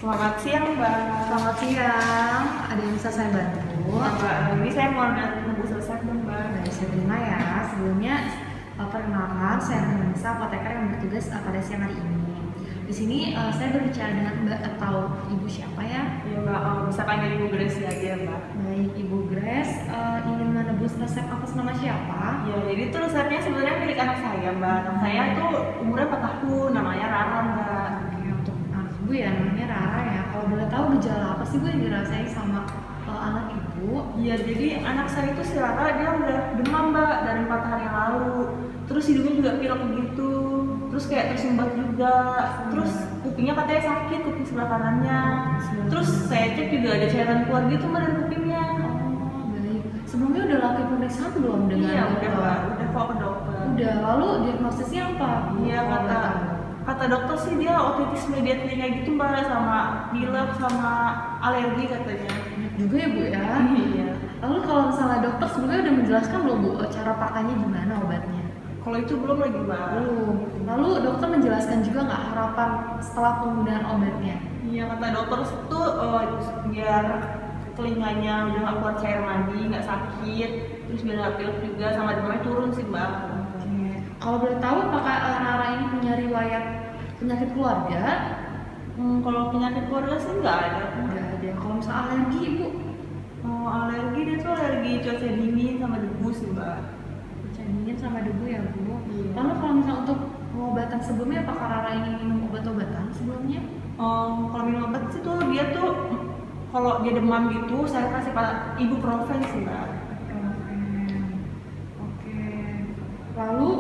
Selamat siang, Mbak. Selamat siang, ada yang bisa saya bantu? Mbak, ini saya mau nunggu selesai dong, Mbak. Baik, saya terima ya. Sebelumnya, perkenalkan, saya Nisa, apoteker yang bertugas pada siang hari ini. Di sini saya berbicara dengan Mbak atau Ibu siapa ya? Iya, Mbak. Bisa panggil Ibu Grace aja, Mbak. Baik, Ibu Grace ingin menebus resep atas nama siapa? Ya, jadi itu resepnya sebenarnya milik anak saya, Mbak. Anak saya tuh umurnya 4 tahun, namanya Rara, Mbak. Oke, untuk anak Ibu ya, namanya Rara ya. Kalau boleh tahu gejala apa sih Bu yang dirasain sama anak Ibu? Iya, jadi anak saya itu si Rara dia udah demam, Mbak, dari 4 hari yang lalu. Terus hidungnya juga pilek begitu. Terus kayak tersumbat juga. Terus kupingnya katanya sakit, kuping sebelah kanannya. Terus saya cek juga ada cairan keluar gitu, Mbak, dari kupingnya. Oh, baik. Sebelumnya udah lakukan pemeriksaan belum dengan Iya, udah, dokter? Mbak. Udah kok ke dokter. Udah, lalu diagnosisnya apa? Iya, Kalau boleh tahu. kata dokter sih dia otitis media telinga gitu, Mbak, sama pilek sama alergi katanya. Banyak juga ya Bu ya. Iya. Lalu kalau misalnya dokter sebelumnya udah menjelaskan belum Bu cara pakainya gimana obatnya? Kalau itu belum lagi, Mbak. Belum. Lalu dokter menjelaskan juga nggak harapan setelah penggunaan obatnya? Iya, kata dokter itu biar telinganya udah nggak keluar cairan lagi, nggak sakit, terus biar nggak pilek juga, sama demamnya turun sih, Mbak. Oke. Kalau boleh tahu apakah Rara ini punya riwayat penyakit keluarga? Kalau penyakit keluarga sih nggak ada. Nggak ada. Kalau misalnya alergi Ibu? Alergi dia tuh alergi cuaca dingin sama debu sih, Mbak. Dingin sama debu ya Bu. Iya. Lalu kalau misalnya untuk pengobatan sebelumnya apakah Rara ini minum obat-obatan sebelumnya? Kalau minum obat sih tuh dia tuh kalau dia demam gitu saya kasih ibuprofen sih, Mbak. Oke. Lalu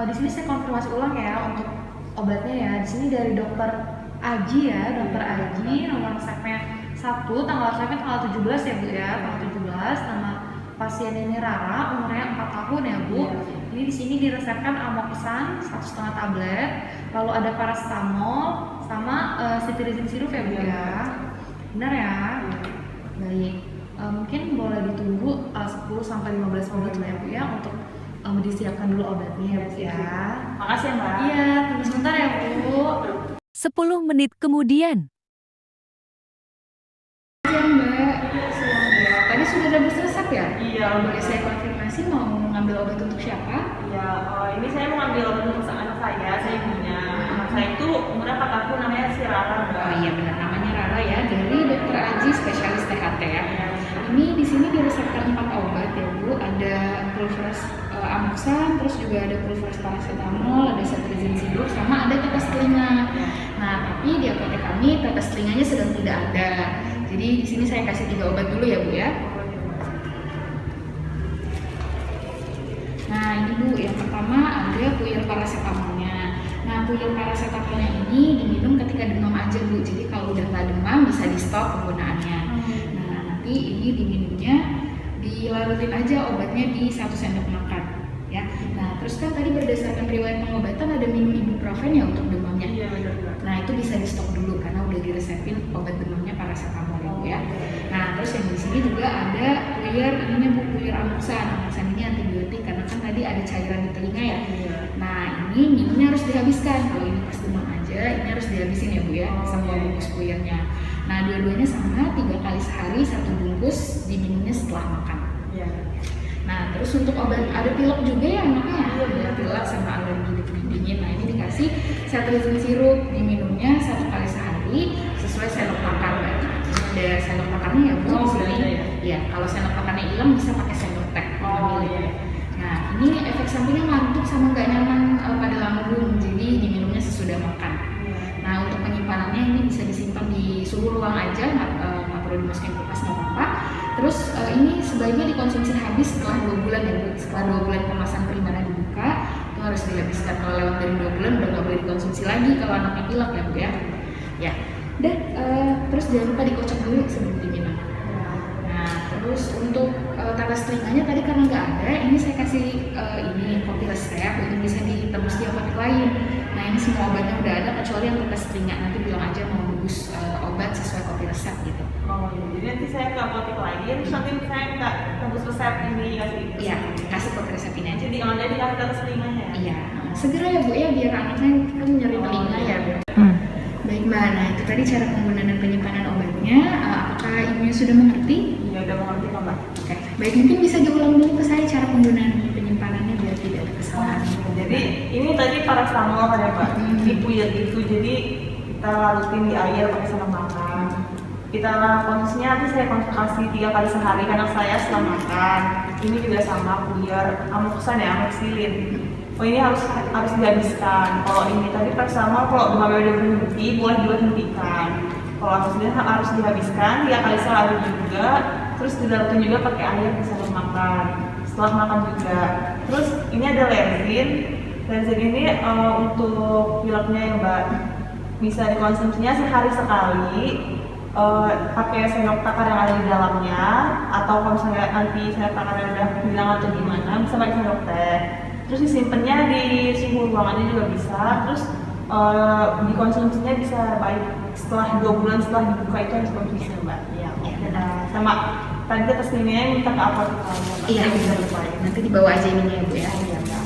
di sini saya konfirmasi ulang ya untuk obatnya ya. Di sini dari dokter Aji ya, dokter Aji, nomor resepnya 1, tanggal resepnya tanggal 17 ya Bu ya, tanggal 17. Nama pasien ini Rara, umurnya 4 tahun ya Bu. Ini di sini diresepkan amoxicillin 1,5 tablet, lalu ada paracetamol sama cetirizine sirup ya Bu ya. Benar ya? Baik. Mungkin boleh ditunggu 10 sampai 15 menit lah ya Bu ya untuk disiapkan dulu obatnya ya Bu ya. Makasih ya, Mbak. Iya, tunggu sebentar ya Bu. 10 menit kemudian. Siang Mbak. Tadi sudah ada resep ya? Iya. Kalau boleh saya konfirmasi mau ngambil obat untuk siapa? Iya, ini saya mau ngambil obat untuk anak saya ibunya. Anak saya itu umurnya 4 tahun, namanya si Rara, Mbak. Oh iya benar, namanya Rara ya, dari dokter Aji spesialis THT ya. Ini di sini diresepkan 4 obat ya Bu, ada pulveras amoxan, terus juga ada pulveras paracetamol, ada cetirizine sirup, sama ada tetes telinga. Nah, tapi di apotek kami tetes telinganya sedang tidak ada. Jadi di sini saya kasih 3 obat dulu ya Bu ya. Nah ini Bu, yang pertama ada puyel paracetamolnya. Nah puyel paracetamolnya ini diminum ketika demam aja Bu, jadi kalau udah nggak demam bisa di stop penggunaannya. Nah nanti ini diminumnya dilarutin aja obatnya di 1 sendok makan ya. Nah terus kan tadi berdasarkan riwayat pengobatan ada minum ibuprofen ya untuk demamnya. Iya, benar, Mbak. Nah itu bisa di stop dulu karena udah diresepin obat demamnya paracetamol ya Bu ya. Nah terus yang di sini juga ada puyer, ininya Bu, puyer amoxan. Amoxan ini antibiotik karena kan tadi ada cairan di telinga ya. Nah ini minumnya harus dihabiskan. Kalau ini pas demam aja, ini harus dihabisin ya Bu ya, semua bungkus puyernya. Nah dua-duanya sama, 3 kali sehari 1 bungkus, diminumnya setelah makan. Iya. Nah terus untuk obat ada pilek juga ya anaknya, ada pilek sama alergi di kulit dingin. Nah ini dikasih cetirizine sirup, diminumnya 1 kali sehari sesuai sendok makan Mbak. Ada sendok makannya ya Bu di sini. Ya kalau sendok makannya hilang bisa pakai sendok teh. Iya. Nah ini efek sampingnya ngantuk sama nggak nyaman pada lambung, jadi diminumnya sesudah makan. Nah untuk penyimpanannya ini bisa disimpan di suhu ruang aja, nggak perlu dimasukin kulkas nggak apa-apa. Terus ini sebaiknya dikonsumsi habis setelah 2 bulan ya Bu. Setelah 2 bulan kemasan primana dibuka, itu harus dihabiskan. Kalau lewat dari 2 bulan udah nggak boleh dikonsumsi lagi kalau anaknya pilek ya Bu ya. Ya, dan terus jangan lupa dikocok dulu sebelum diminum. Nah terus untuk tetes telinganya tadi karena nggak ada, ini saya kasih ini kopi resep untuk bisa ditebus di apotek lain. Nah ini semua obatnya udah ada kecuali yang tetes telinga, nanti bilang aja mau bungkus obat sesuai kopi resep gitu. Jadi nanti saya ke apotek lain, terus nanti saya nggak tembus resep ini kasih. Iya, kasih kopi resep ini aja. Jadi online dikasih tetes telinganya. Iya, segera ya Bu ya biar anaknya kan nyeri telinga ya. Baik Mbak, nah tadi cara penggunaan dan penyimpanan obatnya, apakah ibunya sudah mengerti? Iya, udah mengerti kok Mbak. Oke, baik, mungkin bisa diulang dulu ke saya cara penggunaan dan penyimpanannya biar tidak ada kesalahan. Jadi ini tadi paracetamol kan ya Mbak, dipuyat gitu, jadi kita larutin di air pakai sabun makan. Kita konsumsinya nanti saya konsultasi 3 kali sehari karena saya setelah makan. Ini juga sama puyer amoxan ya, amoxicillin. Oh ini harus dihabiskan. Kalau ini tadi paracetamol kalau demamnya udah berhenti boleh diberhentikan. Kalau amoxicillin harus dihabiskan 3 kali sehari juga. Terus dilarutin juga pakai air di sabun makan. Setelah makan juga. Terus ini ada lenzin. Lenzin ini untuk pileknya ya Mbak. Bisa dikonsumsinya sehari sekali. Pakai sendok takar yang ada di dalamnya, atau kalau misalnya nanti sendok takarnya udah hilang atau gimana bisa pakai sendok teh. Terus disimpannya di suhu ruangannya juga bisa. Terus dikonsumsinya bisa baik setelah 2 bulan setelah dibuka itu harus konsumsi Mbak. Iya. Sama tadi atas ininya minta ke apa kita? Iya, bisa lupa. Nanti dibawa aja ininya ya Bu ya. Iya Mbak.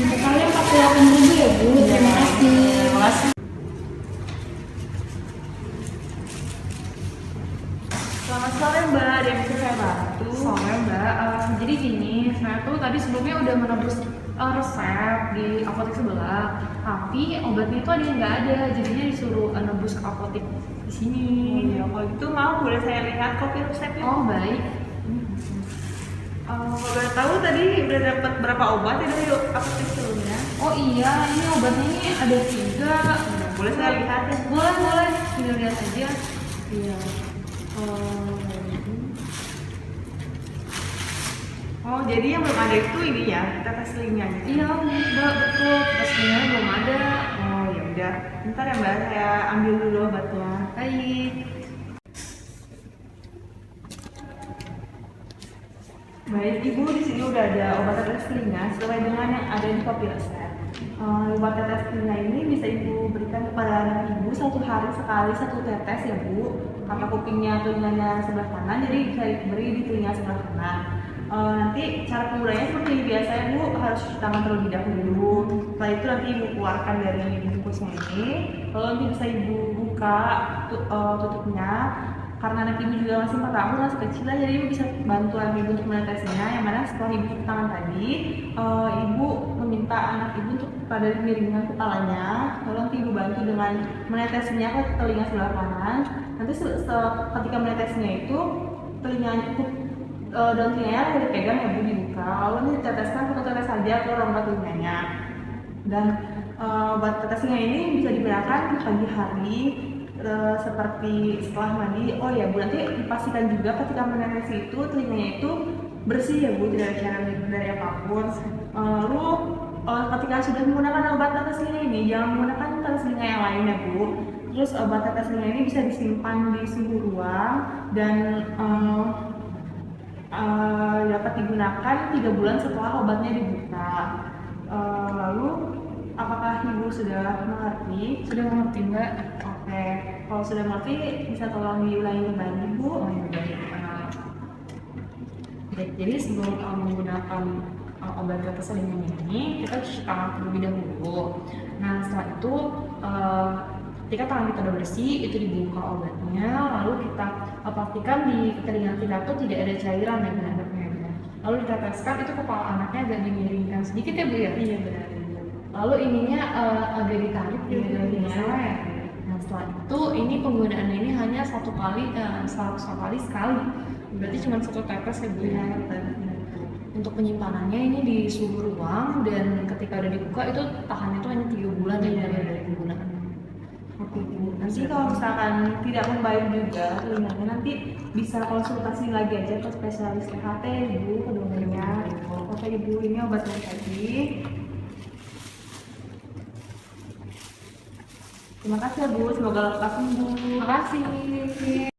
Totalnya 48.000 ya Bu. Terima kasih. Terima kasih. Selamat sore Mbak, ada yang bisa saya bantu? Soalnya Mbak, jadi gini, saya tuh tadi sebelumnya udah menebus resep di apotek sebelah, tapi obatnya itu ada yang nggak ada, jadinya disuruh nebus ke apotek di sini. Iya, kalau itu mau boleh saya lihat kopi resepnya. Oh baik. Kalau boleh tahu tadi udah dapat berapa obat ya dari apotek sebelumnya? Oh iya, ini obatnya ini ada 3. Boleh saya lihat ya? Boleh, tinggal lihat aja. Iya. Oh, jadi yang belum ada itu ini ya, tetes linknya gitu. Iya Mbak, betul. Terus sebenarnya belum ada. Oh, ya udah. Bentar ya Mbak, saya ambil dulu obatnya. Baik. Baik, Ibu di sini udah ada obat tetes telinga sesuai dengan yang ada di kopi resep. Obat tetes telinga ini bisa Ibu berikan kepada anak Ibu 1 hari sekali 1 tetes ya Bu. Karena kupingnya telinganya sebelah kanan, jadi bisa diberi di telinga sebelah kanan. Nanti cara penggunaannya seperti biasa ya Bu, harus cuci tangan terlebih dahulu. Setelah itu nanti Ibu keluarkan dari bungkusnya ini, lalu nanti bisa Ibu buka tutupnya. Karena anak Ibu juga masih 4 tahun, masih kecil lah, jadi Ibu bisa bantu anak Ibu untuk menetesnya. Yang mana setelah Ibu cuci tangan tadi, Ibu meminta anak Ibu untuk pada miringkan kepalanya, lalu nanti Ibu bantu dengan menetesnya ke telinga sebelah kanan. Nanti ketika menetesnya itu telinganya daun telinganya harus dipegang ya Bu, dibuka, lalu nanti diteteskan 1 tetes saja ke rongga telinganya. Dan obat tetes telinga ini bisa digunakan di pagi hari seperti setelah mandi. Oh ya Bu, nanti dipastikan juga ketika menetes itu telinganya itu bersih ya Bu, tidak ada cairan dari apapun. Lalu ketika sudah menggunakan obat tetes telinga ini, jangan menggunakan tetes telinga yang lain ya Bu. Terus obat tetes telinga ini bisa disimpan di suhu ruang dan dapat digunakan 3 bulan setelah obatnya dibuka. Lalu apakah Ibu sudah mengerti? Sudah mengerti Mbak? Oke, kalau sudah mengerti bisa tolong diulangi kembali Bu. Oh ya baik. Baik, jadi sebelum menggunakan obat tetes telinga ini, kita cuci tangan terlebih dahulu. Nah setelah itu ketika tangan kita udah bersih, itu dibuka obatnya, lalu kita pastikan di telinga kita tuh tidak ada cairan yang mengendapnya. Lalu diteteskan, itu kepala anaknya agak dimiringkan sedikit ya Bu ya? Iya benar. Lalu ininya agak ditarik ya, tidak salah ya. Nah setelah itu ini penggunaannya ini hanya 1 kali sekali. Berarti cuma 1 tetes ya Bu ya. Untuk penyimpanannya ini di suhu ruang dan ketika udah dibuka itu tahannya itu hanya 3 bulan ya dari penggunaan. Oke Bu. Nanti kalau misalkan tidak membaik juga telinganya, nanti bisa konsultasi lagi aja ke spesialis THT Ibu, ke dokternya. Oke Ibu, ini obatnya tadi. Terima kasih ya Bu, semoga lekas sembuh. Terima kasih.